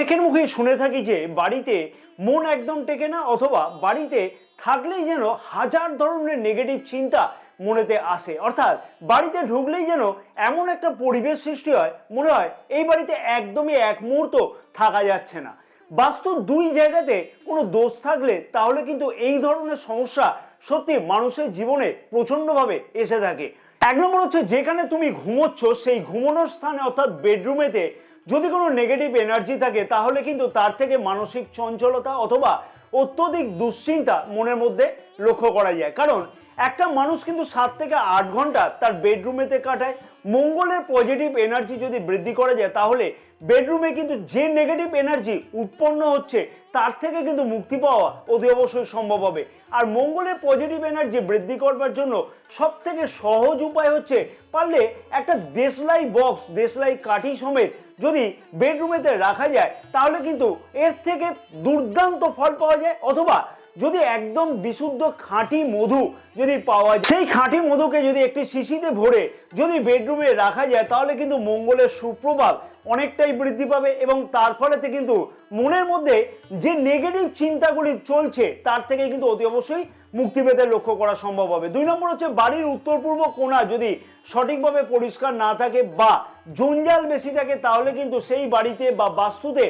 অনেকের মুখে শুনে থাকি যে বাড়িতে মন একদম টেকে না, অথবা বাড়িতে থাকলেই যেন হাজার ধরনের নেগেটিভ চিন্তা মনেতে আসে। অর্থাৎ বাড়িতে ঢুকলেই যেন এমন একটা পরিবেশ সৃষ্টি হয়, মনে হয় এই বাড়িতে একদমই এক মুহূর্ত থাকা যাচ্ছে না। বাস্তব দুই জায়গাতে কোনো দোষ থাকলে তাহলে কিন্তু এই ধরনের সমস্যা সত্যি মানুষের জীবনে প্রচন্ডভাবে এসে থাকে। এক নম্বর হচ্ছে, যেখানে তুমি ঘুমোচ্ছ সেই ঘুমানোর স্থানে অর্থাৎ বেডরুমেতে যদি কোনো নেগেটিভ এনার্জি থাকে, তাহলে কিন্তু তার থেকে মানসিক চঞ্চলতা অথবা অত্যধিক দুশ্চিন্তা মনের মধ্যে লক্ষ্য করা যায়। কারণ একটা মানুষ কিন্তু 7 থেকে 8 ঘন্টা তার বেডরুমেতে কাটায়। মঙ্গলের পজিটিভ এনার্জি যদি বৃদ্ধি করা যায়, তাহলে বেডরুমে কিন্তু যে নেগেটিভ এনার্জি উৎপন্ন হচ্ছে তার থেকে কিন্তু মুক্তি পাওয়া অতি অবশ্যই সম্ভব হবে। আর মঙ্গলের পজিটিভ এনার্জি বৃদ্ধি করবার জন্য সব থেকে সহজ উপায় হচ্ছে, পারলে একটা দেশলাই বক্স, দেশলাই কাঠি সমেত যদি বেডরুমেতে রাখা যায়, তাহলে কিন্তু এর থেকে দুর্দান্ত ফল পাওয়া যায়। অথবা যদি একদম বিশুদ্ধ খাঁটি মধু যদি পাওয়া যায়, সেই খাঁটি মধুকে যদি একটি শিশিতে ভরে যদি বেডরুমে রাখা যায়, তাহলে কিন্তু মঙ্গলের সুপ্রভাব অনেকটাই বৃদ্ধি পাবে এবং তার ফলেতে কিন্তু মনের মধ্যে যে নেগেটিভ চিন্তাগুলি চলছে তার থেকে কিন্তু অতি অবশ্যই মুক্তি পেতে লক্ষ্য করা সম্ভব হবে। 2 নম্বর হচ্ছে, বাড়ির উত্তর পূর্ব কোণা যদি সঠিকভাবে পরিষ্কার না থাকে বা জঞ্জাল বেশি থাকে, তাহলে কিন্তু সেই বাড়িতে বা বাস্তুতে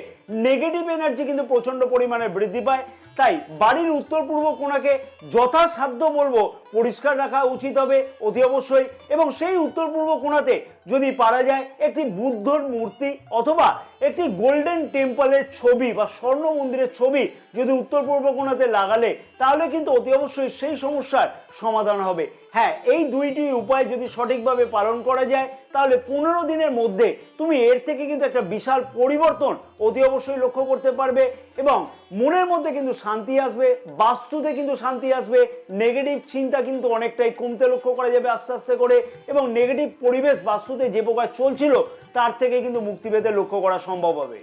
নেগেটিভ এনার্জি কিন্তু প্রচন্ড পরিমাণে বৃদ্ধি পায়। তাই বাড়ির উত্তর পূর্ব কোণাকে যথাসাধ্য বলবো পরিষ্কার রাখা উচিত হবে অতি অবশ্যই। এবং সেই উত্তর পূর্ব কোণাতে যদি পারা যায় একটি বুদ্ধর মূর্তি অথবা একটি গোল্ডেন টেম্পলের ছবি বা স্বর্ণ মন্দিরের ছবি যদি উত্তর পূর্ব কোণাতে লাগালে, তাহলে কিন্তু অতি অবশ্যই সেই সমস্যার সমাধান হবে। হ্যাঁ, এই দুইটি উপায় যদি সঠিকভাবে পালন করা যায়, তাহলে 15 দিনের মধ্যে তুমি এর থেকে কিন্তু একটা বিশাল পরিবর্তন অতি অবশ্যই লক্ষ্য করতে পারবে এবং মনের মধ্যে কিন্তু শান্তি আসবে, বাস্তুতে কিন্তু শান্তি আসবে, নেগেটিভ চিন্তা কিন্তু অনেকটাই কমতে লক্ষ্য করা যাবে আস্তে আস্তে করে, এবং নেগেটিভ পরিবেশ বাস্তুতে যে প্রকার চলছিল তার থেকে কিন্তু মুক্তি পেতে লক্ষ্য করা সম্ভব হবে।